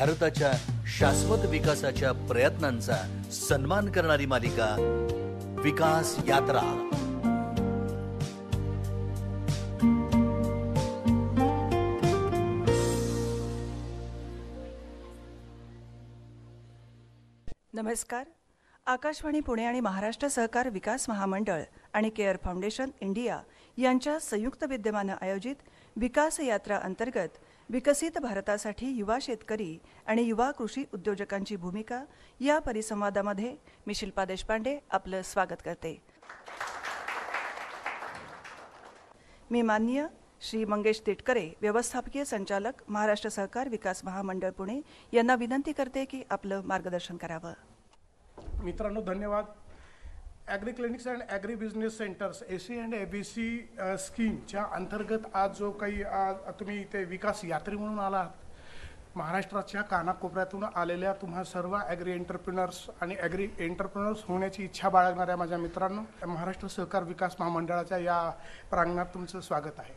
भारताच्या शाश्वत विकासाच्या प्रयत्नांचा सन्मान करणारी मालिका विकास यात्रा। नमस्कार। आकाशवाणी पुणे आणि महाराष्ट्र सहकार विकास महामंडळ आणि केअर फाउंडेशन इंडिया यांच्या संयुक्त विद्यमाने आयोजित विकास यात्रा अंतर्गत विकसित भारतासाठी युवा शेतकरी आणि युवा कृषी उद्योजकांची भूमिका या परिसंवादामध्ये मी शिल्पा देशपांडे आपलं स्वागत करते। मी माननीय श्री मंगेश तिटकरे, व्यवस्थापकीय संचालक, महाराष्ट्र सहकार विकास महामंडळ पुणे यांना विनंती करते की आपलं मार्गदर्शन करावं। मित्रांनो, धन्यवाद। Agri clinics and agri business centres AC&ABC स्कीमच्या अंतर्गत आज जो काही तुम्ही इथे विकास यात्री म्हणून आलात, महाराष्ट्राच्या कानाकोपऱ्यातून आलेल्या तुम्हा सर्व ॲग्री एंटरप्रिनर्स आणि ॲग्री एंटरप्रिनर्स होण्याची इच्छा बाळगणाऱ्या माझ्या मित्रांनो, महाराष्ट्र सहकार विकास महामंडळाच्या या प्रांगणात तुमचं स्वागत आहे।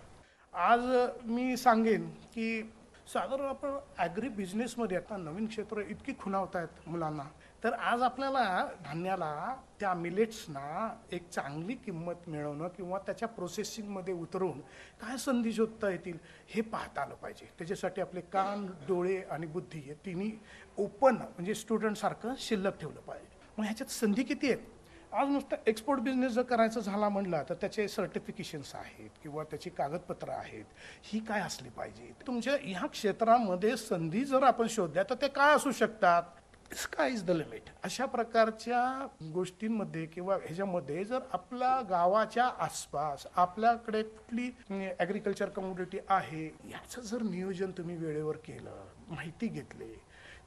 आज मी सांगेन की साधारण आपण ॲग्री बिझनेसमध्ये आता नवीन क्षेत्र इतकी खुणावत आहेत मुलांना, तर आज आपल्याला धान्याला, त्या मिलेट्सना एक चांगली किंमत मिळवणं किंवा त्याच्या प्रोसेसिंगमध्ये उतरून काय संधी शोधता येतील हे पाहता आलं पाहिजे। त्याच्यासाठी आपले कान, डोळे आणि बुद्धी हे तिन्ही ओपन म्हणजे स्टुडंटसारखं शिल्लक ठेवलं पाहिजे। मग ह्याच्यात संधी किती आहेत? आज नुसतं एक्सपोर्ट बिझनेस जर करायचं झाला म्हणला तर त्याचे सर्टिफिकेशन्स आहेत किंवा त्याची कागदपत्र आहेत, ही काय असली पाहिजे? तुमच्या ह्या क्षेत्रामध्ये संधी जर आपण शोधल्या तर ते काय असू शकतात? Sky is the limit. अशा प्रकारच्या गोष्टींमध्ये किंवा ह्याच्यामध्ये जर आपल्या गावाच्या आसपास आपल्याकडे कुठली ॲग्रिकल्चर कम्युनिटी आहे याचं जर नियोजन तुम्ही वेळेवर केलं, माहिती घेतली,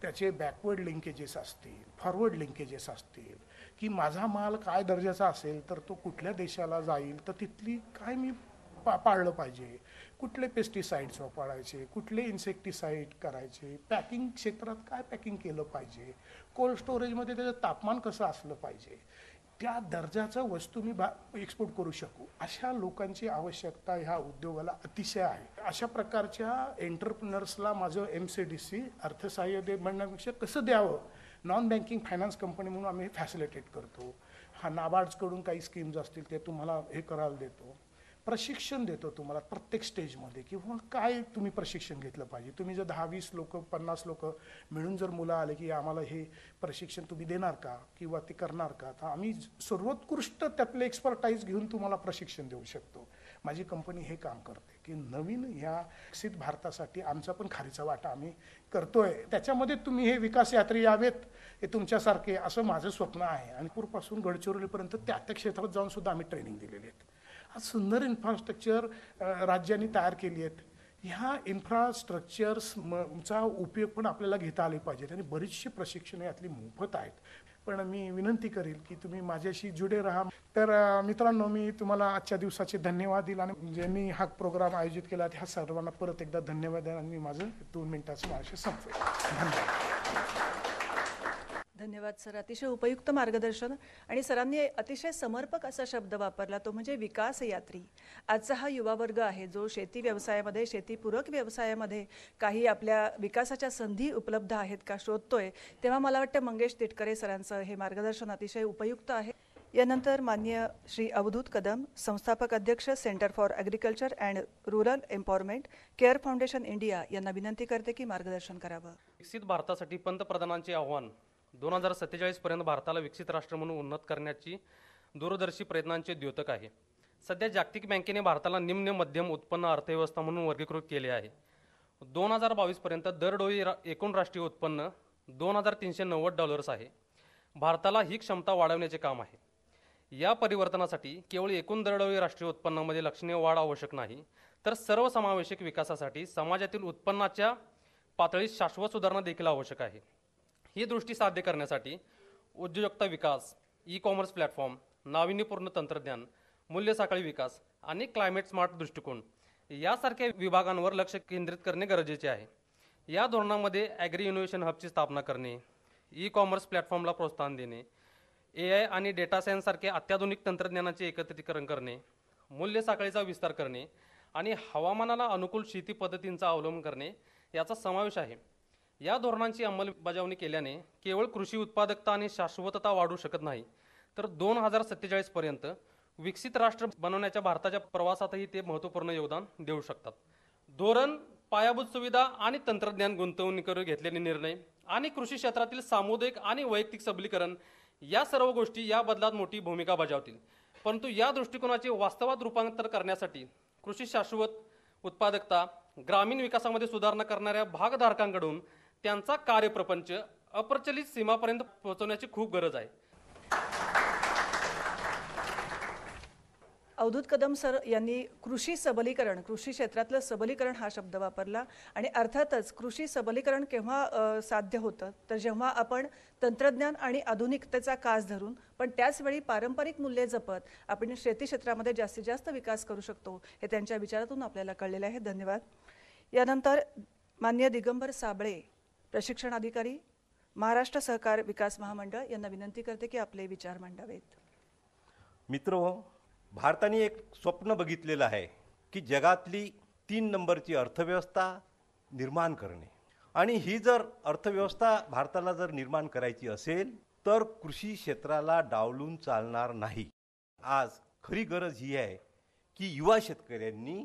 त्याचे बॅकवर्ड लिंकेजेस असतील, फॉरवर्ड लिंकेजेस असतील, की माझा माल काय दर्जाचा असेल तर तो कुठल्या देशाला जाईल तर तिथली काय मी पाळलं पाहिजे, कुठले पेस्टिसाइड्स वापरायचे, कुठले इन्सेक्टिसाइड करायचे, पॅकिंग क्षेत्रात काय पॅकिंग केलं पाहिजे, कोल्ड स्टोरेजमध्ये त्याचं तापमान कसं असलं पाहिजे, त्या दर्जाचं वस्तू मी एक्सपोर्ट करू शकू, अशा लोकांची आवश्यकता ह्या उद्योगाला अतिशय आहे। अशा प्रकारच्या एंटरप्रिनर्सला माझं MCDC अर्थसहाय्य म्हणण्यापेक्षा कसं द्यावं, नॉन बँकिंग फायनान्स कंपनी म्हणून आम्ही फॅसिलिटेट करतो। हा नाबार्ड्सकडून काही स्कीम्स असतील ते तुम्हाला हे करायला देतो, प्रशिक्षण देतो तुम्हाला प्रत्येक स्टेजमध्ये, किंवा काय तुम्ही प्रशिक्षण घेतलं पाहिजे। तुम्ही जर 10-20 लोक 50 लोक मिळून जर मुलं आले की आम्हाला हे प्रशिक्षण तुम्ही देणार का किंवा ते करणार का, तर आम्ही सर्वोत्कृष्ट त्यातले एक्सपर्टाईज घेऊन तुम्हाला प्रशिक्षण देऊ शकतो। माझी कंपनी हे काम करते की नवीन ह्या विकसित भारतासाठी आमचा पण खारीचा वाटा आम्ही करतोय। त्याच्यामध्ये तुम्ही हे विकास यात्री यावेत, हे तुमच्यासारखे असं माझं स्वप्न आहे। आणि पूरपासून गडचिरोलीपर्यंत त्या क्षेत्रात जाऊन सुद्धा आम्ही ट्रेनिंग दिलेली आहेत। आज सुंदर इन्फ्रास्ट्रक्चर राज्यांनी तयार केली आहेत। ह्या इन्फ्रास्ट्रक्चर्सचा उपयोग पण आपल्याला घेता आले पाहिजेत आणि बरीचशी प्रशिक्षणे यातली मोफत आहेत। पण मी विनंती करेल की तुम्ही माझ्याशी जुडे राहा। तर मित्रांनो, मी तुम्हाला आजच्या दिवसाचे धन्यवाद दिला आणि ज्यांनी हा प्रोग्राम आयोजित केला ह्या सर्वांना परत एकदा धन्यवाद द्या आणि मी माझं 2 मिनिटाचं माझ्याशी संपवेल। धन्यवाद। धन्यवाद सर, अतिशय उपयुक्त मार्गदर्शन। आणि सरांनी अतिशय समर्पक असा शब्द वापरला, तो म्हणजे विकास यात्री। आजचा हा युवा वर्ग आहे जो शेती व्यवसायामध्ये, शेतीपूरक व्यवसायामध्ये काही आपल्या विकासाच्या संधी उपलब्ध आहेत का शोधतोय, तेव्हा मला वाटतं मंगेश तिटकरे सरांचं हे मार्गदर्शन अतिशय उपयुक्त आहे। यानंतर माननीय श्री अवधूत कदम, संस्थापक अध्यक्ष, centre for agriculture and rural empowerment, care foundation India यांना विनंती करते की मार्गदर्शन करावं। विकसित भारतासाठी पंतप्रधानांचे आव्हान 2047 पर्यंत भारताला विकसित राष्ट्र म्हणून उन्नत करण्याची दूरदर्शी प्रयत्नांचे द्योतक आहे। सध्या जागतिक बँकेने भारताला निम्न मध्यम उत्पन्न अर्थव्यवस्था म्हणून वर्गीकृत केले आहे। 2022 पर्यंत दरडोई एकूण राष्ट्रीय उत्पन्न $2,390 आहे। भारताला ही क्षमता वाढवण्याचे काम आहे। या परिवर्तनासाठी केवळ एकूण दरडोई राष्ट्रीय उत्पन्नामध्ये लक्षणीय वाढ आवश्यक नाही, तर सर्वसमावेशक विकासासाठी समाजातील उत्पन्नाच्या पातळीत शाश्वत सुधारणा देखील आवश्यक आहे। ही दृष्टी साध्य करण्यासाठी उद्योजकता विकास, ई-कॉमर्स प्लॅटफॉर्म, नाविन्यपूर्ण तंत्रज्ञान, मूल्य साखळी विकास आणि क्लायमेट स्मार्ट दृष्टिकोन यासारख्या विभागांवर लक्ष केंद्रित करणे गरजेचे आहे। या धोरणामध्ये ॲग्री इनोव्हेशन हबची स्थापना करणे, ई-कॉमर्स प्लॅटफॉर्मला प्रोत्साहन देणे, AI आणि डेटा सायन्स सारख्या अत्याधुनिक तंत्रज्ञानाचे एकत्रीकरण करणे, मूल्य साखळीचा विस्तार करणे आणि हवामानाला अनुकूल शेती पद्धतींचा अवलंब करणे याचा समावेश आहे। या धोरणांची अंमलबजावणी केल्याने केवळ कृषी उत्पादकता आणि शाश्वतता वाढू शकत नाही, तर 2047 पर्यंत विकसित राष्ट्र बनवण्याच्या भारताच्या प्रवासातही ते महत्त्वपूर्ण योगदान देऊ शकतात. धोरण, पायाभूत सुविधा आणि तंत्रज्ञान गुंतवणुकीवर घेतलेले निर्णय आणि कृषी क्षेत्रातील सामुदायिक आणि वैयक्तिक सबलीकरण या सर्व गोष्टी या बदलात मोठी भूमिका बजावतील. परंतु या दृष्टिकोनाचे वास्तवात रूपांतर करण्यासाठी कृषी शाश्वत उत्पादकता, ग्रामीण विकासामध्ये सुधारणा करणाऱ्या भागधारकांकडून त्यांचा कार्यप्रपंच अप्रचलित सीमापर्यंत पोहोचवण्याची खूप गरज आहे. अवधूत कदम सर यांनी कृषी सबलीकरण, कृषी क्षेत्रातलं सबलीकरण हा शब्द वापरला. आणि अर्थातच कृषी सबलीकरण केव्हा साध्य होतं, तर जेव्हा आपण तंत्रज्ञान आणि आधुनिकतेचा कास धरून पण त्याचवेळी पारंपरिक मूल्ये जपत आपण शेती क्षेत्रामध्ये जास्तीत जास्त विकास करू शकतो, हे त्यांच्या विचारातून आपल्याला कळलेले आहे. धन्यवाद. यानंतर माननीय दिगंबर साबळे, प्रशिक्षण अधिकारी, महाराष्ट्र सहकार विकास महामंडळ, यांना विनंती करते की आपले विचार मांडावेत. मित्र, भारताने एक स्वप्न बघितलेलं आहे की जगातली 3 नंबरची अर्थव्यवस्था निर्माण करणे. आणि ही जर अर्थव्यवस्था भारताला जर निर्माण करायची असेल तर कृषी क्षेत्राला डावलून चालणार नाही. आज खरी गरज ही आहे की युवा शेतकऱ्यांनी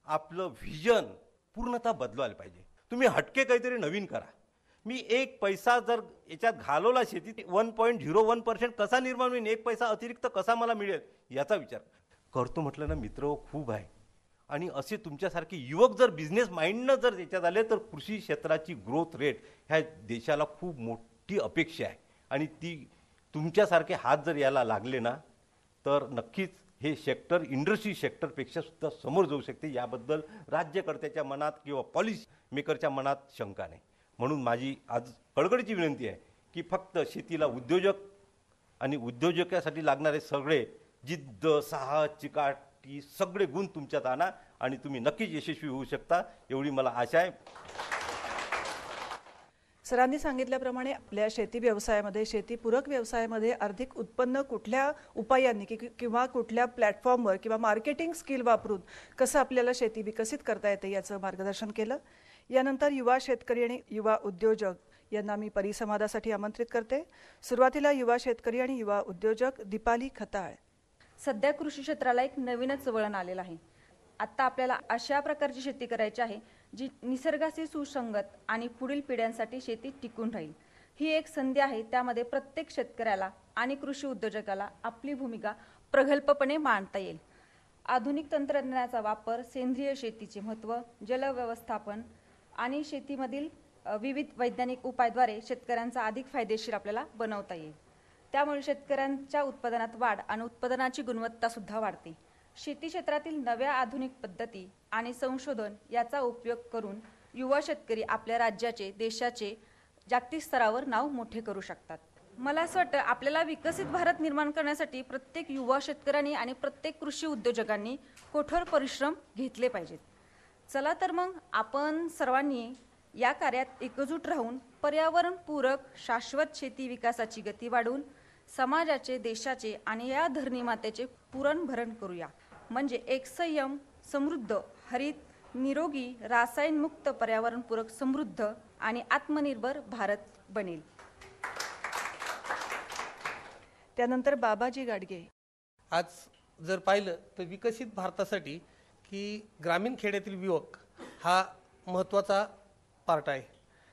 आपलं व्हिजन पूर्णतः बदलवायला पाहिजे. तुम्ही हटके काहीतरी नवीन करा. मी 1 पैसा जर याच्यात घालवला शेतीत 1.01% कसा निर्माण होईल, 1 पैसा अतिरिक्त कसा मला मिळेल याचा विचार करतो म्हटलं ना मित्र, खूप आहे. आणि असे तुमच्यासारखे युवक जर बिझनेस माइंडनं जर याच्यात आले तर कृषी क्षेत्राची ग्रोथ रेट ह्या देशाला खूप मोठी अपेक्षा आहे. आणि ती तुमच्यासारखे हात जर याला लागले ना तर नक्कीच हे सेक्टर इंडस्ट्री सेक्टरपेक्षा सुद्धा समोर जाऊ शकते. याबद्दल राज्यकर्त्याच्या मनात किंवा पॉलिसी मेकरच्या मनात शंका नाही. म्हणून माझी आज कळकळीची विनंती आहे की फक्त शेतीला उद्योजक आणि उद्योजकासाठी लागणारे सगळे जिद्द, साहस, चिकाटी सगळे गुण तुमच्यात आणा आणि तुम्ही नक्कीच यशस्वी होऊ शकता, एवढी मला आशा आहे. सरांनी सांगितल्याप्रमाणे आपल्या शेती व्यवसायामध्ये, शेतीपूरक व्यवसायामध्ये आर्थिक उत्पन्न कुठल्या उपायांनी किंवा कुठल्या प्लॅटफॉर्मवर किंवा मार्केटिंग स्किल वापरून कसं आपल्याला शेती विकसित करता येते याचं मार्गदर्शन केलं. यानंतर युवा शेतकरी आणि युवा उद्योजक यांना मी परिसंवादासाठी आमंत्रित करते. सुरुवातीला युवा शेतकरी आणि युवा उद्योजक दीपाली खताळ. सध्या कृषी क्षेत्राला एक नवीनच वळण आलेलं आहे. आता आपल्याला अशा प्रकारची शेती करायची आहे जी निसर्गाशी सुसंगत आणि पुढील पिढ्यांसाठी शेती टिकून राहील. ही एक संधी आहे. त्यामध्ये प्रत्येक शेतकऱ्याला आणि कृषी उद्योजकाला आपली भूमिका प्रगल्भपणे मांडता येईल. आधुनिक तंत्रज्ञानाचा वापर, सेंद्रिय शेतीचे महत्त्व, जलव्यवस्थापन आणि शेतीमधील विविध वैज्ञानिक उपायाद्वारे शेतकऱ्यांचा अधिक फायदेशीर आपल्याला बनवता येईल. त्यामुळे शेतकऱ्यांच्या उत्पादनात वाढ आणि उत्पादनाची गुणवत्ता सुद्धा वाढते. शेती क्षेत्रातील नव्या आधुनिक पद्धती आणि संशोधन याचा उपयोग करून युवा शेतकरी आपल्या राज्याचे, देशाचे जागतिक स्तरावर नाव मोठे करू शकतात. मला असं वाटतं आपल्याला विकसित भारत निर्माण करण्यासाठी प्रत्येक युवा शेतकऱ्यांनी आणि प्रत्येक कृषी उद्योजकांनी कठोर परिश्रम घेतले पाहिजेत. चला तर मग आपण सर्वांनी या कार्यात एकजूट राहून पर्यावरणपूरक शाश्वत शेती विकासाची गती वाढवून समाजाचे, देशाचे आणि या धरणीमातेचे पुरणभरण करूया. म्हणजे एक संयम, समृद्ध, हरित, निरोगी, रासायनमुक्त, पर्यावरणपूरक, समृद्ध आणि आत्मनिर्भर भारत बनेल. त्यानंतर बाबाजी गाडगे. आज जर पाहिलं तर विकसित भारतासाठी की ग्रामीण खेड्यातील युवक हा महत्त्वाचा पार्ट आहे.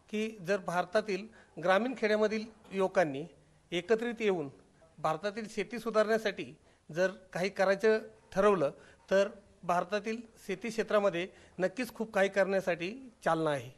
की जर भारतातील ग्रामीण खेड्यामधील युवकांनी एकत्रित येऊन भारतातील शेती सुधारण्यासाठी जर काही करायचं ठरवलं तर भारतातील शेती क्षेत्रामध्ये नक्कीच खूप काही करण्यासाठी चालना आहे.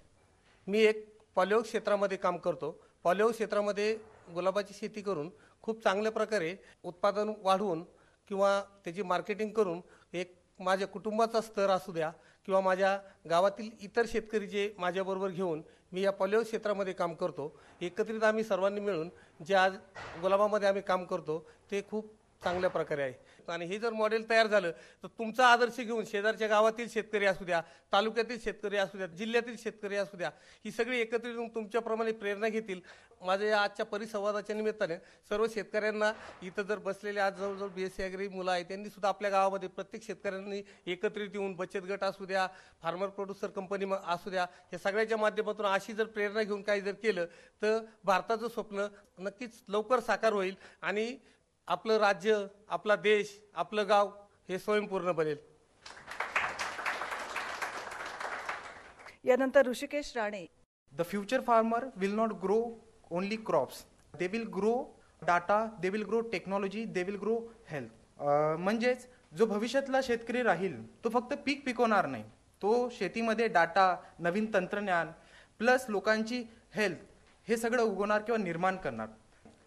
मी एक पॉलिओ क्षेत्रामध्ये काम करतो. पॉलिओ क्षेत्रामध्ये गुलाबाची शेती करून खूप चांगल्या प्रकारे उत्पादन वाढवून किंवा त्याची मार्केटिंग करून एक माझ्या कुटुंबाचा स्तर असू द्या किंवा माझ्या गावातील इतर शेतकरी जे माझ्याबरोबर घेऊन मी या पॉलिओ क्षेत्रामध्ये काम करतो. एकत्रित आम्ही सर्वांनी मिळून जे आज गुलाबामध्ये आम्ही काम करतो ते खूप चांगल्या प्रकारे आहे. आणि हे जर मॉडेल तयार झालं तर तुमचा आदर्श घेऊन शेजारच्या गावातील शेतकरी असू द्या, तालुक्यातील शेतकरी असू द्या, जिल्ह्यातील शेतकरी असू द्या, ही सगळी एकत्रित येऊन तुमच्याप्रमाणे प्रेरणा घेतील. माझ्या या आजच्या परिसंवादाच्या निमित्ताने सर्व शेतकऱ्यांना इथं जर बसलेले आज जवळजवळ BSc ॲग्री मुलं आहेत, त्यांनी सुद्धा आपल्या गावामध्ये प्रत्येक शेतकऱ्यांनी एकत्रित येऊन बचत गट असू द्या, फार्मर प्रोड्युसर कंपनी असू द्या, या सगळ्याच्या माध्यमातून अशी जर प्रेरणा घेऊन काही जर केलं तर भारताचं स्वप्न नक्कीच लवकर साकार होईल आणि आपलं राज्य, आपला देश, आपलं गाव हे स्वयंपूर्ण बनेल. यानंतर Rishikesh Rane. The future farmer will not grow only crops. They will grow data, they will grow technology, they will grow health. म्हणजेच जो भविष्यातला शेतकरी राहील तो फक्त पीक पिकवणार नाही, तो शेतीमध्ये डाटा, नवीन तंत्रज्ञान प्लस लोकांची हेल्थ हे सगळं उगवणार किंवा निर्माण करणार.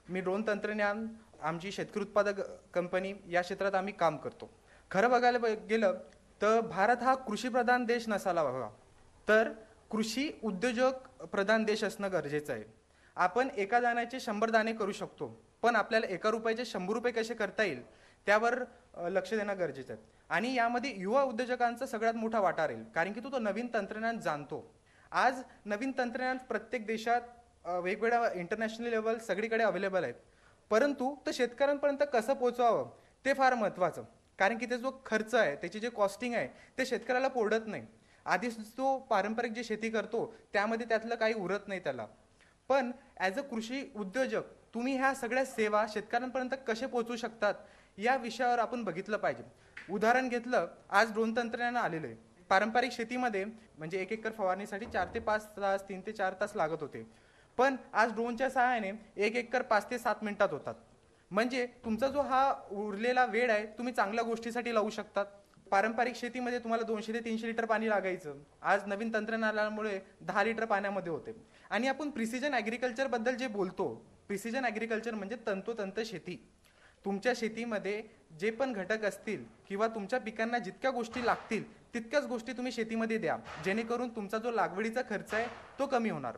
मी ड्रोन तंत्रज्ञान, आमची शेतकरी उत्पादक कंपनी या क्षेत्रात आम्ही काम करतो. खरं बघायला गेलं तर भारत हा कृषीप्रधान देश नसायला हवा, तर कृषी उद्योजक प्रधान देश असणं गरजेचं आहे. आपण एका दाण्याचे 100 दाणे करू शकतो, पण आपल्याला एका रुपयाचे 100 रुपये कसे करता येईल त्यावर लक्ष देणं गरजेचं आहे. आणि यामध्ये युवा उद्योजकांचा सगळ्यात मोठा वाटा राहील, कारण की तो नवीन तंत्रज्ञान जाणतो. आज नवीन तंत्रज्ञान प्रत्येक देशात वेगवेगळ्या इंटरनॅशनल लेवल सगळीकडे अवेलेबल आहेत, परंतु ते शेतकऱ्यांपर्यंत कसं पोहोचवावं ते फार महत्त्वाचं, कारण की ते जो खर्च आहे, त्याची जे कॉस्टिंग आहे ते शेतकऱ्याला परवडत नाही. आधीच तो पारंपरिक जी शेती करतो त्यामध्ये त्यातलं काही उरत नाही त्याला. पण ॲज अ कृषी उद्योजक तुम्ही ह्या सगळ्या सेवा शेतकऱ्यांपर्यंत कसे पोहोचू शकतात या विषयावर आपण बघितलं पाहिजे. उदाहरण घेतलं, आज ड्रोन तंत्रज्ञान आलेलं आहे. पारंपरिक शेतीमध्ये म्हणजे 1 एकर फवारणीसाठी 4 ते 5 तास, 3 ते 4 तास लागत होते, पण आज ड्रोनच्या सहाय्याने 1 एकर 5 ते 7 मिनिटात होतात. म्हणजे तुमचा जो हा उरलेला वेळ आहे तुम्ही चांगल्या गोष्टीसाठी लावू शकतात. पारंपरिक शेतीमध्ये तुम्हाला 200 ते 300 लिटर पाणी लागायचं, आज नवीन तंत्रज्ञानामुळे 10 लिटर पाण्यामध्ये होते. आणि आपण प्रिसिजन ॲग्रिकल्चर बद्दल जे बोलतो, प्रिसिजन ॲग्रिकल्चर म्हणजे तंतोतंत शेती. तुमच्या शेतीमध्ये जे पण घटक असतील किंवा तुमच्या पिकांना जितक्या गोष्टी लागतील तितक्याच गोष्टी तुम्ही शेतीमध्ये द्या, जेणेकरून तुमचा जो लागवडीचा खर्च आहे तो कमी होणार.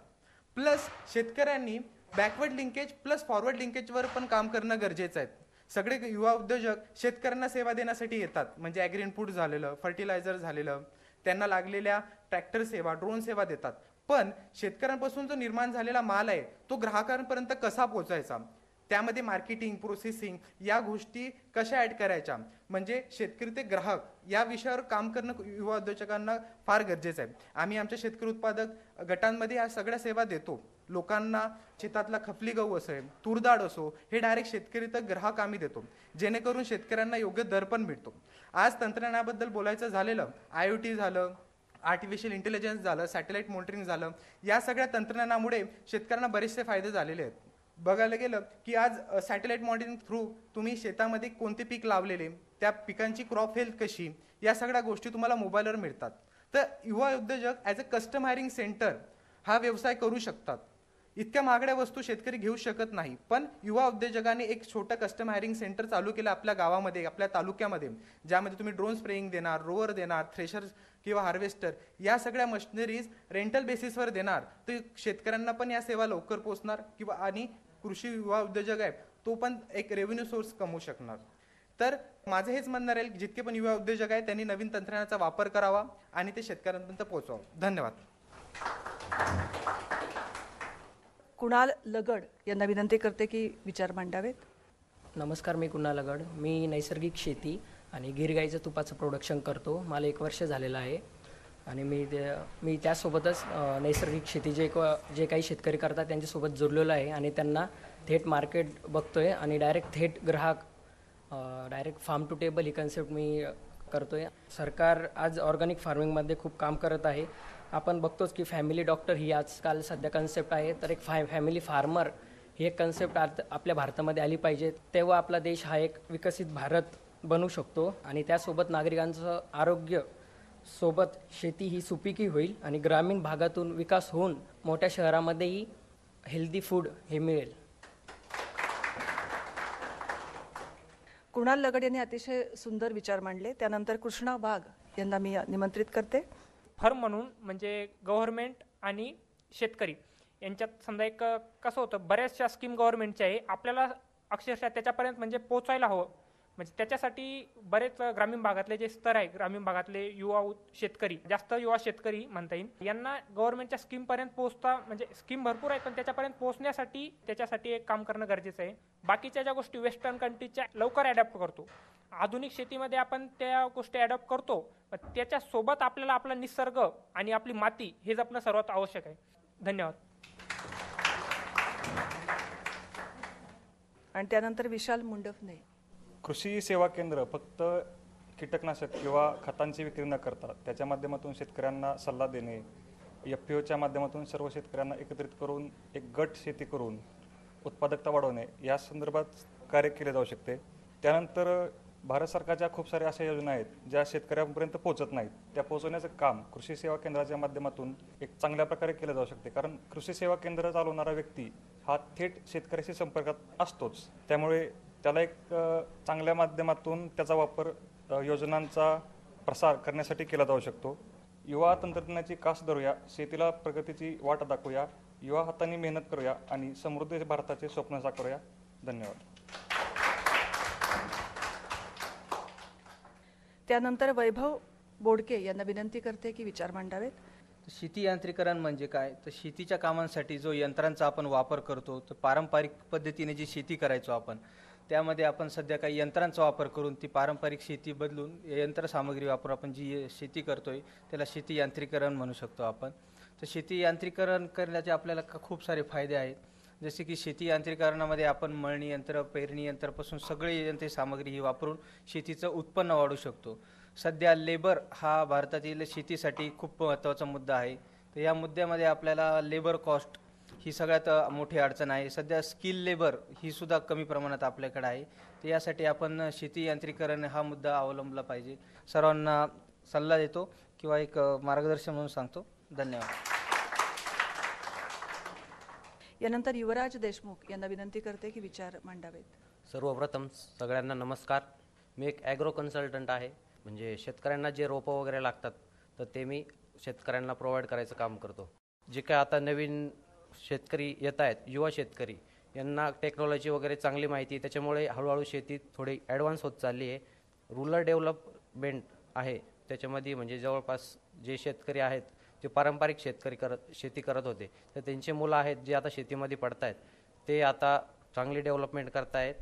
प्लस शेतकऱ्यांनी बॅकवर्ड लिंकेज प्लस फॉरवर्ड लिंकेजवर पण काम करणं गरजेचं आहे. सगळे युवा उद्योजक शेतकऱ्यांना सेवा देण्यासाठी येतात, म्हणजे ॲग्री इनपुट झालेलं, फर्टिलायझर झालेलं, त्यांना लागलेल्या ट्रॅक्टर सेवा, ड्रोन सेवा देतात. पण शेतकऱ्यांपासून जो निर्माण झालेला माल आहे तो ग्राहकांपर्यंत कसा पोहोचायचा, त्यामध्ये मार्केटिंग, प्रोसेसिंग या गोष्टी कशा ॲड करायच्या, म्हणजे शेतकरी ते ग्राहक या विषयावर काम करणं युवा उद्योजकांना फार गरजेचं आहे. आम्ही आमच्या शेतकरी उत्पादक गटांमध्ये या सगळ्या सेवा देतो. लोकांना शेतातला खपली गहू असेल, तूरडाळ असो, हे डायरेक्ट शेतकरी तर ग्राहक आम्ही देतो, जेणेकरून शेतकऱ्यांना योग्य दर पण मिळतो. आज तंत्रज्ञानाबद्दल बोलायचं झालेलं, IoT झालं, आर्टिफिशियल इंटेलिजन्स झालं, सॅटेलाइट मॉनिटरिंग झालं, या सगळ्या तंत्रज्ञानामुळे शेतकऱ्यांना बरेचसे फायदे झालेले आहेत. बघायला गेलं की आज सॅटेलाइट मॉनिटरिंग थ्रू तुम्ही शेतामध्ये कोणते पीक लावलेले, त्या पिकांची क्रॉप हेल्थ कशी, या सगळ्या गोष्टी तुम्हाला मोबाईलवर मिळतात. तर युवा उद्योजक as a custom hiring centre हा व्यवसाय करू शकतात. इतक्या महागड्या वस्तू शेतकरी घेऊ शकत नाही, पण युवा उद्योजकांनी एक छोटं कस्टम हायरिंग सेंटर चालू केलं आपल्या गावामध्ये, आपल्या तालुक्यामध्ये, ज्यामध्ये तुम्ही ड्रोन स्प्रेइंग देणार, रोवर देणार, थ्रेशर किंवा हार्वेस्टर या सगळ्या मशिनरीज रेंटल बेसिसवर देणार. तर शेतकऱ्यांना पण या सेवा लवकर पोहोचणार किंवा आणि कृषी युवा उद्योजक आहे तो पण एक रेव्हेन्यू सोर्स कमवू शकणार. तर माझं हेच म्हणणं राहील, जितके पण युवा उद्योजक आहेत त्यांनी नवीन तंत्रज्ञानाचा वापर करावा आणि ते शेतकऱ्यांपर्यंत पोहोचवावं. धन्यवाद. कुणाल लगड यांना विनंती करते की विचार मांडावेत. नमस्कार, मी कुणाल लगड. मी नैसर्गिक शेती आणि गीर गाईचं तुपाचं प्रोडक्शन करतो. मला 1 वर्ष झालेलं आहे आणि मी त्यासोबतच नैसर्गिक शेती जे काही शेतकरी करतात त्यांच्यासोबत जुळलेलो आहे आणि त्यांना थेट मार्केट बघतो आहे आणि डायरेक्ट थेट ग्राहक, डायरेक्ट फार्म टू टेबल ही कन्सेप्ट मी करतो आहे. सरकार आज ऑर्गॅनिक फार्मिंगमध्ये खूप काम करत आहे. आपण बघतोच की फॅमिली डॉक्टर ही आजकाल सध्या कन्सेप्ट आहे, तर एक फॅमिली फार्मर ही एक कन्सेप्ट आपल्या भारतामध्ये आली पाहिजे. तेव्हा आपला देश हा एक विकसित भारत बनू शकतो आणि त्यासोबत नागरिकांचं आरोग्य सोबत शेती ही सुपीकी होईल आणि ग्रामीण भागातून विकास होऊन मोठ्या शहरामध्येही हेल्दी फूड हे मिळेल. कुणाल लगड यांनी अतिशय सुंदर विचार मांडले. त्यानंतर कृष्णा वाघ यांना मी निमंत्रित करते. फर्म म्हणून म्हणजे गव्हर्नमेंट आणि शेतकरी यांच्यात समजा एक कसं होतं, बऱ्याचशा स्कीम गव्हर्नमेंटच्या आहे, आपल्याला अक्षरशः त्याच्यापर्यंत म्हणजे पोचायला हवं. म्हणजे त्याच्यासाठी बरेच ग्रामीण भागातले जे स्तर आहे, ग्रामीण भागातले शेतकरी, जास्त युवा शेतकरी म्हणता येईल, यांना गव्हर्नमेंटच्या स्कीमपर्यंत पोहोचता, म्हणजे स्कीम भरपूर आहेत पण त्याच्यापर्यंत पोहोचण्यासाठी त्याच्यासाठी एक काम करणं गरजेचं आहे. बाकीच्या ज्या गोष्टी वेस्टर्न कंट्रीच्या लवकर अडॅप्ट करतो, आधुनिक शेतीमध्ये आपण त्या गोष्टी अडॉप्ट करतो, पण त्याच्यासोबत आपल्याला आपला निसर्ग आणि आपली माती हे जपणं सर्वात आवश्यक आहे. धन्यवाद. आणि त्यानंतर विशाल मुंडफने. कृषी सेवा केंद्र फक्त कीटकनाशक किंवा खतांची विक्री न करता त्याच्या माध्यमातून शेतकऱ्यांना सल्ला देणे, FPOच्या माध्यमातून सर्व शेतकऱ्यांना एकत्रित करून एक गट शेती करून उत्पादकता वाढवणे या संदर्भात कार्य केले जाऊ शकते. त्यानंतर भारत सरकारच्या खूप साऱ्या अशा योजना आहेत ज्या शेतकऱ्यांपर्यंत पोहोचत नाहीत, त्या पोहोचवण्याचं काम कृषी सेवा केंद्राच्या माध्यमातून एक चांगल्या प्रकारे केलं जाऊ शकते. कारण कृषी सेवा केंद्र चालवणारा व्यक्ती हा थेट शेतकऱ्याशी संपर्कात असतोच, त्यामुळे त्याला एक चांगल्या माध्यमातून त्याचा वापर योजनांचा प्रसार करण्यासाठी केला जाऊ शकतो. युवा तंत्रज्ञानाची कास धरूया, शेतीला प्रगतीची वाट दाखवूया, युवा हातांनी मेहनत करूया आणि समृद्ध भारताचे स्वप्न साकारूया. धन्यवाद. त्यानंतर वैभव बोडके यांना विनंती करते की विचार मांडावेत. शेती यांत्रिकरण म्हणजे काय, तर शेतीच्या कामांसाठी जो यंत्रांचा आपण वापर करतो, तर पारंपरिक पद्धतीने जी शेती करायचो आपण, त्यामध्ये आपण सध्या काही यंत्रांचा वापर करून ती पारंपरिक शेती बदलून यंत्रसामग्री वापरून आपण जी शेती करतोय त्याला शेती यांत्रिकरण म्हणू शकतो आपण. तर शेती यांत्रिकरण करण्याचे आपल्याला खूप सारे फायदे आहेत. जसे की शेती यांत्रिकरणामध्ये आपण मळणी यंत्र, पेरणी यंत्रापासून सगळी यंत्रसामग्री ही वापरून शेतीचं उत्पन्न वाढवू शकतो. सध्या लेबर हा भारतातील शेतीसाठी खूप महत्त्वाचा मुद्दा आहे. तर या मुद्द्यामध्ये आपल्याला लेबर कॉस्ट ही सगळ्यात मोठी अडचण आहे. सध्या स्किल लेबर ही सुद्धा कमी प्रमाणात आपल्याकडे आहे. तर यासाठी आपण शेती यांत्रिकरण हा मुद्दा अवलंबला पाहिजे. सर्वांना सल्ला देतो किंवा एक मार्गदर्शन म्हणून सांगतो. धन्यवाद. यानंतर युवराज देशमुख यांना विनंती करते की विचार मांडावेत. सर्वप्रथम सगळ्यांना नमस्कार. मी एक ॲग्रो कन्सल्टंट आहे. म्हणजे शेतकऱ्यांना जे रोपं वगैरे लागतात तर ते मी शेतकऱ्यांना प्रोव्हाइड करायचं काम करतो. जे काय आता नवीन शेतकरी येत आहेत, युवा शेतकरी, यांना टेक्नॉलॉजी वगैरे चांगली माहिती, त्याच्यामुळे हळूहळू शेती थोडी ॲडव्हान्स होत चालली आहे. रुरल डेव्हलपमेंट आहे त्याच्यामध्ये, म्हणजे जवळपास जे शेतकरी आहेत ते पारंपरिक शेती करत होते, तर त्यांचे मुलं आहेत जे आता शेतीमध्ये पडत आहेत, ते आता चांगली डेव्हलपमेंट करत आहेत.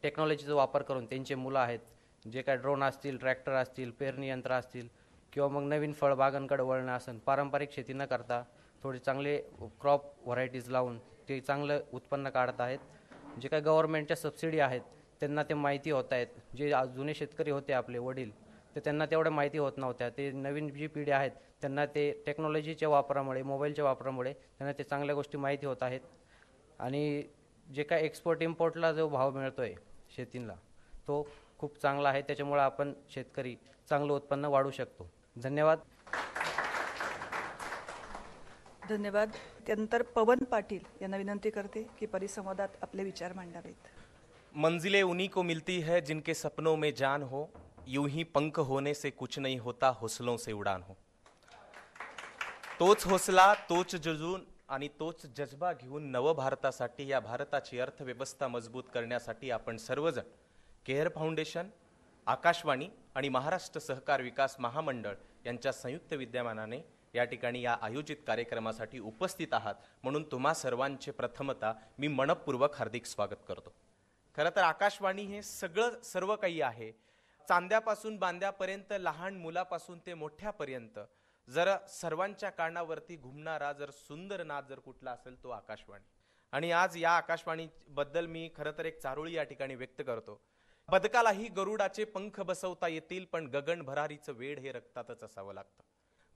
टेक्नॉलॉजीचा वापर करून त्यांचे मुलं आहेत जे काय ड्रोन असतील, ट्रॅक्टर असतील, पेरणी यंत्र असतील किंवा मग नवीन फळबागांकडे वळणं असेल, पारंपरिक शेती न करता थोडे चांगले क्रॉप व्हरायटीज लावून ते चांगलं उत्पन्न काढत आहेत. जे काही गव्हर्नमेंटच्या सबसिडी आहेत त्यांना ते माहिती होत आहेत. जे जुने शेतकरी होते आपले वडील, तर त्यांना तेवढ्या माहिती होत नव्हत्या. ते नवीन जी पिढी आहेत त्यांना ते टेक्नॉलॉजीच्या वापरामुळे, मोबाईलच्या वापरामुळे त्यांना ते चांगल्या गोष्टी माहिती होत आहेत. आणि जे काय एक्सपोर्ट इम्पोर्टला जो भाव मिळतो आहे शेतीला, तो खूप चांगला आहे. त्याच्यामुळे आपण शेतकरी चांगलं उत्पन्न वाढवू शकतो. धन्यवाद. धन्यवाद. त्यानंतर पवन पाटील यांना विनंती करते की परिसंवादात आपले विचार मांडावेत. मंजिलें उन्हीं को मिलती है जिनके सपनों में जान हो, यूं ही पंख होने से कुछ नहीं होता, हौसलों से उड़ान हो. तोच हौसला, तोच जुजून आणि तोच जज्बा घेऊन नवभारतासाठी, या भारताची अर्थव्यवस्था मजबूत करण्यासाठी आपण सर्वजण केअर फाउंडेशन, आकाशवाणी आणि महाराष्ट्र सहकार विकास महामंडळ यांच्या संयुक्त विद्यमानाने या ठिकाणी या आयोजित कार्यक्रमासाठी उपस्थित आहात, म्हणून तुम्हा सर्वांचे प्रथमतः मी मनपूर्वक हार्दिक स्वागत करतो. खरं तर आकाशवाणी हे सर्व काही आहे. चांद्यापासून बांद्यापर्यंत, लहान मुलापासून ते मोठ्यापर्यंत जर सर्वांच्या कानावरती घुमणारा जर सुंदर नाद जर कुठला असेल तो आकाशवाणी. आणि आज या आकाशवाणी बद्दल मी खरं तर एक चारोळी या ठिकाणी व्यक्त करतो. बदकालाही गरुडाचे पंख बसवता येतील, पण गगन भरारीचं वेड हे रक्तातच असावं लागतं.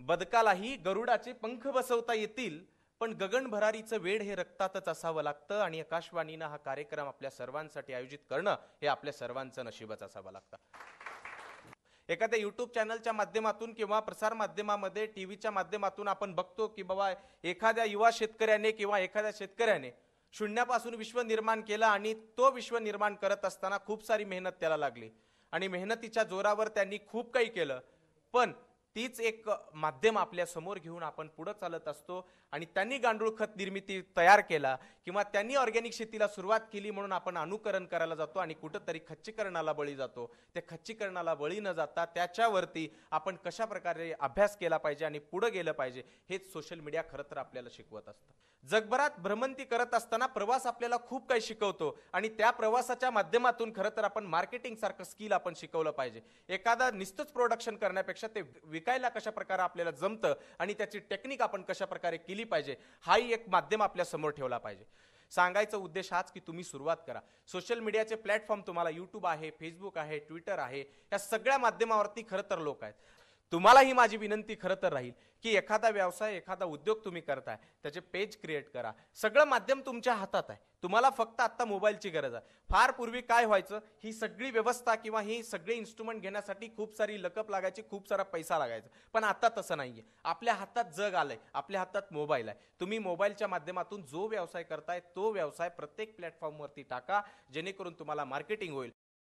बदकालाही गरुडाचे पंख बसवता येतील, पण गगन भरारीचं वेड हे रक्तातच असावं लागतं. आणि आकाशवाणीनं हा कार्यक्रम आपल्या सर्वांसाठी आयोजित करणं हे आपल्या सर्वांचं नशीबच असावं लागतं. एखाद्या युट्यूब चॅनलच्या माध्यमातून किंवा प्रसार माध्यमामध्ये, टीव्हीच्या माध्यमातून आपण बघतो की बाबा एखाद्या युवा शेतकऱ्याने किंवा एखाद्या शेतकऱ्याने शून्यापासून विश्व निर्माण केलं आणि तो विश्व निर्माण करत असताना खूप सारी मेहनत त्याला लागली आणि मेहनतीच्या जोरावर त्यांनी खूप काही केलं, पण तीच एक माध्यम आपल्या समोर घेऊन आपण पुढे चालत असतो. आणि त्यांनी गांडूळ खत निर्मिती तयार केला किंवा त्यांनी ऑर्गॅनिक शेतीला सुरुवात केली म्हणून आपण अनुकरण करायला जातो आणि कुठंतरी खच्चीकरणाला बळी जातो. त्या खच्चीकरणाला बळी न जाता त्याच्यावरती आपण कशा प्रकारे अभ्यास केला पाहिजे आणि पुढे गेलं पाहिजे हेच सोशल मीडिया खरं तर आपल्याला शिकवत असतं. जगभरात भ्रमंती करत असताना प्रवास आपल्याला खूप काही शिकवतो आणि त्या प्रवासाच्या माध्यमातून खरं तर आपण मार्केटिंग सारखं स्किल आपण शिकवलं पाहिजे. एखादा नुसतंच प्रोडक्शन करण्यापेक्षा ते विकायला कशा प्रकारे आपल्याला जमतं आणि त्याची टेक्निक आपण कशा प्रकारे केली पाहिजे हाही एक माध्यम आपल्या समोर ठेवला पाहिजे. सांगायचा उद्देश हाच की तुम्ही सुरुवात करा. सोशल मीडियाचे प्लॅटफॉर्म तुम्हाला यूट्यूब आहे, फेसबुक आहे, ट्विटर आहे, या सगळ्या माध्यमावरती खरं तर लोक आहेत. तुम्हाला ही माझी विनंती खरं तर राहील की एखादा व्यवसाय, एखादा उद्योग तुम्ही करताय त्याचे पेज क्रिएट करा. सगळं माध्यम तुमच्या हातात आहे. तुम्हाला फक्त आता मोबाईलची गरज आहे. फार पूर्वी काय व्हायचं, ही सगळी व्यवस्था किंवा ही सगळे इन्स्ट्रुमेंट घेण्यासाठी खूप सारी लकप लागायची, खूप सारा पैसा लागायचा. पण आता तसं नाहीये. आपल्या हातात जग आलंय, आपल्या हातात मोबाईल आहे. तुम्ही मोबाईलच्या माध्यमातून जो व्यवसाय करताय तो व्यवसाय प्रत्येक प्लॅटफॉर्मवरती टाका, जेणेकरून तुम्हाला मार्केटिंग होईल.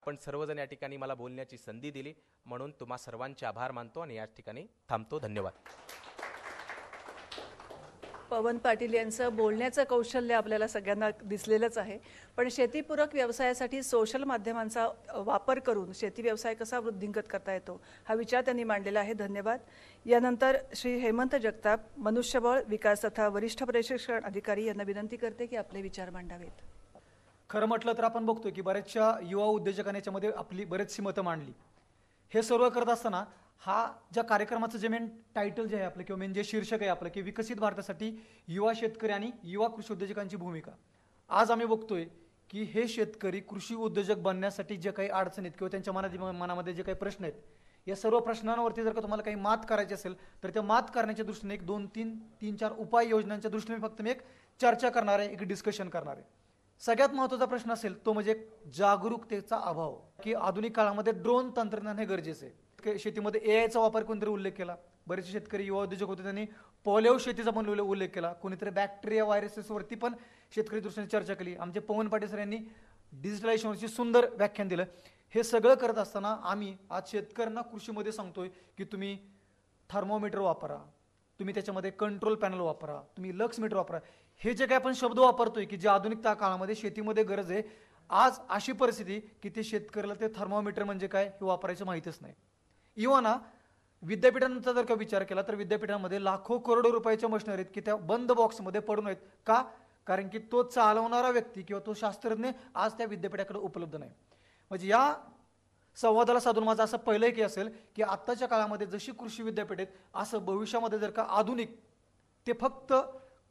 आपण सर्वजण या ठिकाणी मला बोलण्याची संधी दिली म्हणून तुम्हा सर्वांचे आभार मानतो आणि या ठिकाणी थांबतो. धन्यवाद. पवन पाटील यांचं बोलण्याचं कौशल्य आपल्याला सगळ्यांना दिसलेलंच आहे. पण शेतीपूरक व्यवसायासाठी सोशल माध्यमांचा वापर करून शेती व्यवसाय कसा वृद्धिंगत करता येतो हा विचार त्यांनी मांडलेला आहे. धन्यवाद. यानंतर श्री हेमंत जगताप, मनुष्यबळ विकास तथा वरिष्ठ प्रशिक्षण अधिकारी यांना विनंती करते की आपले विचार मांडावेत. खरं म्हटलं तर आपण बघतोय की बऱ्याचशा युवा उद्योजकांनी याच्यामध्ये आपली बरेचशी मतं मांडली. हे सर्व करत असताना हा ज्या कार्यक्रमाचं जे मेन टायटल जे आहे आपलं किंवा मेन जे शीर्षक आहे आपलं की विकसित भारतासाठी युवा शेतकरी आणि युवा कृषी उद्योजकांची भूमिका, आज आम्ही बघतोय की हे शेतकरी कृषी उद्योजक बनण्यासाठी जे काही अडचणीत किंवा त्यांच्या मनामध्ये जे काही प्रश्न आहेत, या सर्व प्रश्नांवरती जर का तुम्हाला काही मात करायची असेल तर त्या मात करण्याच्या दृष्टीने एक 2-3-4 उपाय योजनांच्या दृष्टीने फक्त मी एक चर्चा करणार आहे, एक डिस्कशन करणार आहे. सगळ्यात महत्त्वाचा प्रश्न असेल तो म्हणजे जागरूकतेचा अभाव, की आधुनिक काळामध्ये ड्रोन तंत्रज्ञान हे गरजेचं आहे. शेतीमध्ये एआयचा वापर कोणतरी उल्लेख केला. बरेचसे शेतकरी युवा उद्योजक होते त्यांनी पोलिओ शेतीचा पण उल्लेख केला. कोणीतरी बॅक्टेरिया व्हायरसेसवरती पण शेतकरी दृष्टीने चर्चा केली. आमचे पवन पाटील सर यांनी डिजिटलायझेशनवरची सुंदर व्याख्यान दिलं. हे सगळं करत असताना आम्ही आज शेतकऱ्यांना कृषीमध्ये सांगतोय की तुम्ही थर्मोमीटर वापरा, तुम्ही त्याच्यामध्ये कंट्रोल पॅनल वापरा, तुम्ही लक्स मीटर वापरा. हे जे काही आपण शब्द वापरतोय की जे आधुनिकता काळामध्ये शेतीमध्ये गरज आहे, आज अशी परिस्थिती की ते शेतकऱ्याला ते थर्मोमीटर म्हणजे काय हे वापरायचं माहितीच नाही. इव्हन विद्यापीठांचा जर का विचार केला तर विद्यापीठांमध्ये लाखो करोडो रुपयाच्या मशिनरी आहेत की त्या बंद बॉक्समध्ये पडून आहेत. का? कारण की तो चालवणारा व्यक्ती किंवा तो शास्त्रज्ञ आज त्या विद्यापीठाकडे उपलब्ध नाही. म्हणजे या संवादाला साधून माझं असं पहिलं की असेल की आत्ताच्या काळामध्ये जशी कृषी विद्यापीठ आहेत असं भविष्यामध्ये जर का आधुनिक ते फक्त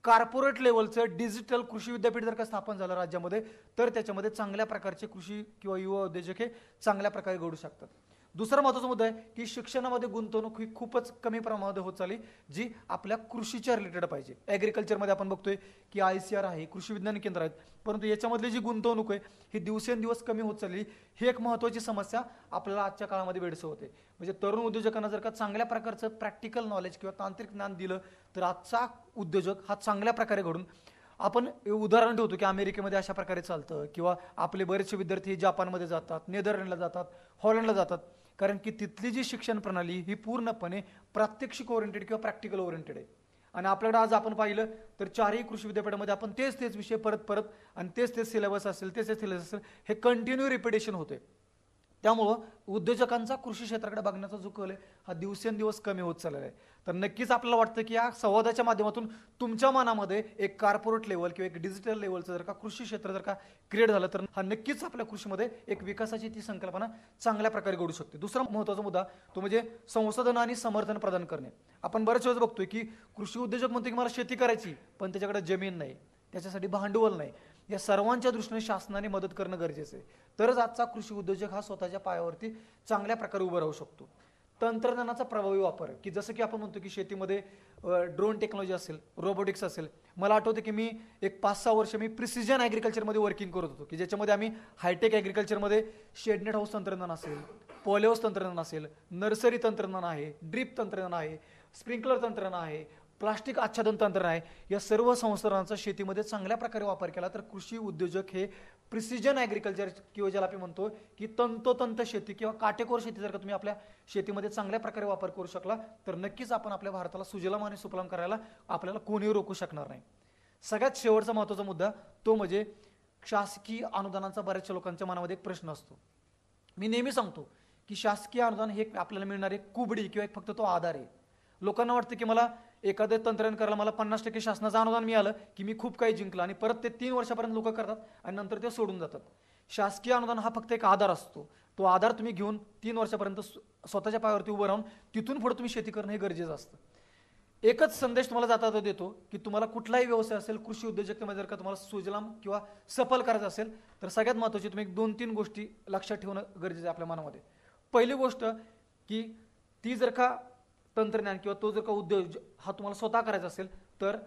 कॉर्पोरेट लेवलचं डिजिटल कृषी विद्यापीठ जर का स्थापन झालं राज्यामध्ये तर त्याच्यामध्ये चांगल्या प्रकारचे कृषी किंवा युवा उद्योजक हे चांगल्या प्रकारे घडू शकतात. दुसरा महत्त्वाचा मुद्दा आहे की शिक्षणामध्ये गुंतवणूक ही खूपच कमी प्रमाणामध्ये होत चालली, जी आपल्या कृषीच्या रिलेटेड पाहिजे. ॲग्रिकल्चरमध्ये आपण बघतोय की ICR आहे, कृषी विज्ञान केंद्र आहेत, परंतु याच्यामधली जी गुंतवणूक आहे ही दिवसेंदिवस कमी होत चालली. ही एक महत्त्वाची समस्या आपल्याला आजच्या काळामध्ये भेडसावत होते. म्हणजे तरुण उद्योजकांना जर का चांगल्या प्रकारचं प्रॅक्टिकल नॉलेज किंवा तांत्रिक ज्ञान दिलं तर आजचा उद्योजक हा चांगल्या प्रकारे घडून. आपण उदाहरण ठेवतो की अमेरिकेमध्ये अशा प्रकारे चालतं किंवा आपले बरेचसे विद्यार्थी जापानमध्ये जातात, नेदरलँडला जातात, हॉलंडला जातात, कारण की तिथली जी शिक्षण प्रणाली ही पूर्णपणे प्रात्यक्षिक ओरिएंटेड किंवा प्रॅक्टिकल ओरिएंटेड आहे. आणि आपल्याकडे आज आपण पाहिलं तर चारही कृषी विद्यापीठामध्ये आपण तेच विषय परत आणि तेच सिलेबस असेल, तेच सिलेबस असेल, हे कंटिन्यू रिपिटेशन होते. त्यामुळं उद्योजकांचा कृषी क्षेत्राकडे बघण्याचा जो कल आहे हा दिवसेंदिवस कमी होत चाललेला आहे. तर नक्कीच आपल्याला वाटतं की या संवादाच्या माध्यमातून तुमच्या मनामध्ये एक कॉर्पोरेट लेवल किंवा एक डिजिटल लेवलचं जर का कृषी क्षेत्र जर का क्रिएट झालं तर हा नक्कीच आपल्या कृषीमध्ये एक विकासाची ती संकल्पना चांगल्या प्रकारे घडू शकते. दुसरा महत्त्वाचा मुद्दा तो म्हणजे संशोधन आणि समर्थन प्रदान करणे. आपण बऱ्याच वेळेस बघतोय की कृषी उद्योजक म्हणतो की मला शेती करायची पण त्याच्याकडे जमीन नाही, त्याच्यासाठी भांडवल नाही. या सर्वांच्या दृष्टीने शासनाने मदत करणं गरजेचं आहे. तरच आजचा कृषी उद्योजक हा स्वतःच्या पायावरती चांगल्या प्रकारे उभं राहू शकतो. तंत्रज्ञानाचा प्रभावी वापर की जसं की आपण म्हणतो की शेतीमध्ये ड्रोन टेक्नॉलॉजी असेल, रोबोटिक्स असेल. मला आठवतं की मी एक 5-6 वर्ष मी प्रिसिजन ॲग्रिकल्चरमध्ये वर्किंग करत होतो की ज्याच्यामध्ये आम्ही हायटेक ॲग्रिकल्चरमध्ये शेडनेट हाऊस तंत्रज्ञान असेल, पॉलिहाऊस तंत्रज्ञान असेल, नर्सरी तंत्रज्ञान आहे, ड्रीप तंत्रज्ञान आहे, स्प्रिंकलर तंत्रज्ञान आहे, प्लास्टिक आच्छादन तंत्रज्ञान आहे, या सर्व संसाधनांचा शेतीमध्ये चांगल्या प्रकारे वापर केला तर कृषी उद्योजक हे प्रिसिजन ॲग्रिकल्चर किंवा ज्याला आपण म्हणतो की तंतोतंत शेती किंवा काटेकोर शेती जर का तुम्ही आपल्या शेतीमध्ये चांगल्या प्रकारे वापर करू शकला तर नक्कीच आपण आपल्या भारताला सुजलाम आणि सुफलाम करायला आपल्याला कोणीही रोखू शकणार नाही. सगळ्यात शेवटचा महत्त्वाचा मुद्दा तो म्हणजे शासकीय अनुदानाचा बऱ्याचशा लोकांच्या मनामध्ये एक प्रश्न असतो. मी नेहमी सांगतो की शासकीय अनुदान हे आपल्याला मिळणारे एक कुबडी किंवा एक फक्त तो आधार आहे. लोकांना वाटतं की मला एखादं तंत्रज्ञान करायला मला 50% शासनाचं अनुदान मिळालं की मी खूप काही जिंकलं आणि परत ते 3 वर्षापर्यंत लोक करतात आणि नंतर ते सोडून जातात. शासकीय अनुदान हा फक्त एक आधार असतो. तो आधार तुम्ही घेऊन 3 वर्षापर्यंत स्वतःच्या पायावरती उभं राहून तिथून पुढे तुम्ही शेती करणं हे गरजेचं असतं. एकच संदेश तुम्हाला जाता देतो की तुम्हाला कुठलाही व्यवसाय असेल, कृषी उद्योजकतेमध्ये जर का तुम्हाला सुजलाम किंवा सफल करायचं असेल तर सगळ्यात महत्त्वाची तुम्ही 2-3 गोष्टी लक्षात ठेवणं गरजेचं आहे आपल्या मनामध्ये. पहिली गोष्ट की ती जर का तंत्रज्ञान किंवा तो जर का उद्योग हा तुम्हाला स्वतः करायचा असेल तर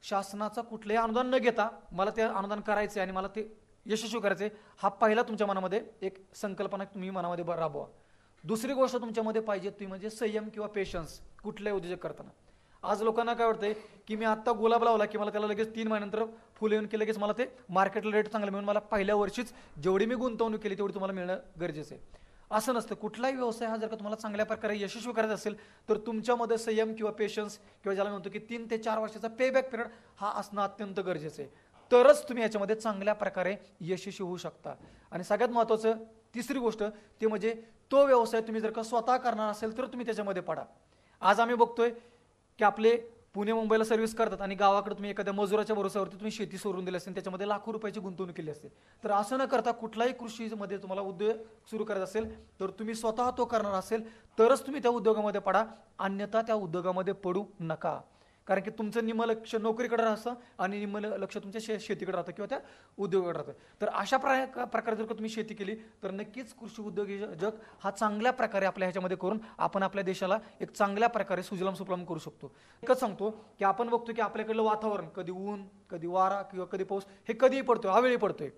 शासनाचा कुठलंही अनुदान न घेता मला ते अनुदान करायचं आणि मला ते यशस्वी करायचे हा पहिला तुमच्या मनामध्ये एक संकल्पना तुम्ही मनामध्ये राबवा. दुसरी गोष्ट तुमच्यामध्ये पाहिजे ती म्हणजे संयम किंवा पेशन्स कुठल्याही उद्योजक करताना. आज लोकांना काय वाटतंय की मी आत्ता गुलाब लावला की मला त्याला लगेच 3 महिन्यानंतर फुलं येऊन की लगेच मला ते मार्केटला रेट चांगला मिळून मला पहिल्या वर्षीच जेवढी मी गुंतवणूक केली तेवढी तुम्हाला मिळणं गरजेचं आहे. असं नसतं. कुठलाही व्यवसाय हा जर का तुम्हाला चांगल्या प्रकारे यशस्वी करायचा असेल तर तुमच्यामध्ये संयम किंवा पेशन्स किंवा ज्याला म्हणतो की 3 ते 4 वर्षाचा पेबॅक पिरियड हा असणं अत्यंत गरजेचं आहे. तरच तुम्ही याच्यामध्ये चांगल्या प्रकारे यशस्वी होऊ शकता. आणि सगळ्यात महत्त्वाचं तिसरी गोष्ट ते म्हणजे तो व्यवसाय तुम्ही जर का स्वतः करणार असेल तर तुम्ही त्याच्यामध्ये पडा. आज आम्ही बघतोय की आपले पुणे मुंबईला सर्व्हिस करतात आणि गावाकडे तुम्ही एखाद्या मजुराच्या भरोश्यावरती तुम्ही शेती सोडून दिली असेल, त्याच्यामध्ये लाखो रुपयाची गुंतवणूक केली असते. तर असं न करता कुठलाही कृषीमध्ये तुम्हाला उद्योग सुरू करायचा असेल तर तुम्ही स्वतः तो करणार असेल तरच तुम्ही त्या उद्योगामध्ये पडा, अन्यथा त्या उद्योगामध्ये पडू नका. कारण की तुमचं निम्म लक्ष नोकरीकडे राहतं आणि निम्म लक्ष तुमच्या शेतीकडे राहतं किंवा त्या उद्योगाकडे राहतं. तर अशा प्रकारे जर का तुम्ही शेती केली तर नक्कीच कृषी उद्योजक हा चांगल्या प्रकारे आपल्या ह्याच्यामध्ये करून आपण आपल्या देशाला एक चांगल्या प्रकारे सुजलाम सुफलाम करू शकतो. एकच सांगतो की आपण बघतो की आपल्याकडलं वातावरण कधी ऊन, कधी वारा किंवा कधी पाऊस हे कधीही पडतोय, अवेळी पडतोय.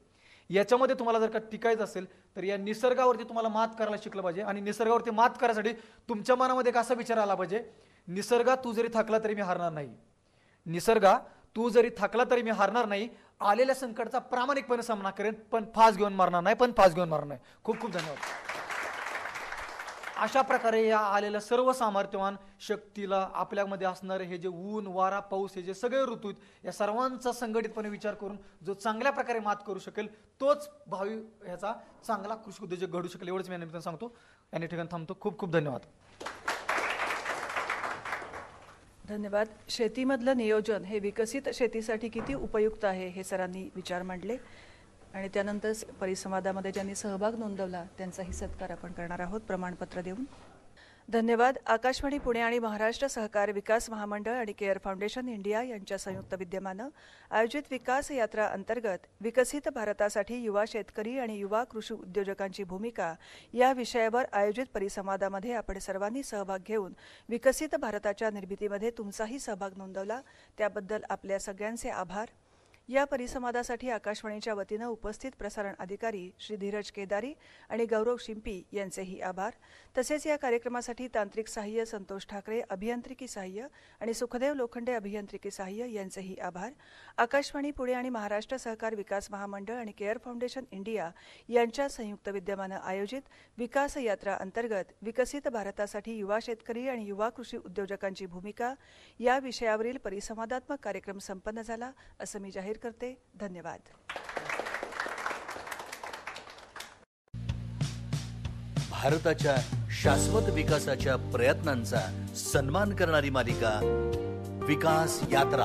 याच्यामध्ये तुम्हाला जर का टिकायचं असेल तर या निसर्गावरती तुम्हाला मात करायला शिकलं पाहिजे. आणि निसर्गावरती मात करायसाठी तुमच्या मनामध्ये एक असा विचार आला पाहिजे, निसर्गा तू जरी थकला तरी मी हारणार नाही. निसर्गा तू जरी थकला तरी मी हारणार नाही. आलेल्या संकटाचा प्रामाणिकपणे सामना करेन, पण फास घेऊन मारणार नाही, खूप खूप धन्यवाद. अशा प्रकारे या आलेल्या सर्व सामर्थ्यवान शक्तीला आपल्यामध्ये असणारे हे जे ऊन, वारा, पाऊस हे जे सगळे ऋतू या सर्वांचा संघटितपणे विचार करून जो चांगल्या प्रकारे मात करू शकेल तोच भावी ह्याचा चांगला कृषी उद्योजक घडू शकेल. एवढंच मी या निमित्तानं सांगतो. या ठिकाणी थांबतो. खूप खूप धन्यवाद. धन्यवाद. शेतीमधलं नियोजन हे विकसित शेतीसाठी किती उपयुक्त आहे हे सरांनी विचार मांडले आणि त्यानंतर परिसंवादामध्ये ज्यांनी सहभाग नोंदवला त्यांचाही सत्कार आपण करणार आहोत प्रमाणपत्र देऊन. धन्यवाद. आकाशवाणी पुणे आणि महाराष्ट्र सहकार विकास महामंडळ आणि केअर फाउंडेशन इंडिया यांच्या संयुक्त विद्यमानं आयोजित विकास यात्रा अंतर्गत विकसित भारतासाठी युवा शेतकरी आणि युवा कृषी उद्योजकांची भूमिका या विषयावर आयोजित परिसंवादामध्ये आपण सर्वांनी सहभाग घेऊन विकसित भारताच्या निर्मितीमध्ये तुमचाही सहभाग नोंदवला त्याबद्दल आपल्या सगळ्यांचे आभार. या परिसंवादासाठी आकाशवाणीच्या वतीनं उपस्थित प्रसारण अधिकारी श्री धीरज केदारी आणि गौरव शिंपी यांचेही आभार. तसेच या कार्यक्रमासाठी तांत्रिक सहाय्य संतोष ठाकरे, अभियांत्रिकी सहाय्य आणि सुखदेव लोखंडे अभियांत्रिकी सहाय्य यांचेही आभार. आकाशवाणी पुणे आणि महाराष्ट्र सहकार विकास महामंडळ आणि केअर फाउंडेशन इंडिया यांच्या संयुक्त विद्यमानं आयोजित विकास यात्रा अंतर्गत विकसित भारतासाठी युवा शेतकरी आणि युवा कृषी उद्योजकांची भूमिका या विषयावरील परिसंवादात्मक कार्यक्रम संपन्न झाला असं मी जाहीर करते. धन्यवाद. भारताच्या शाश्वत विकासाच्या प्रयत्नांचा सन्मान करणारी मालिका विकास यात्रा.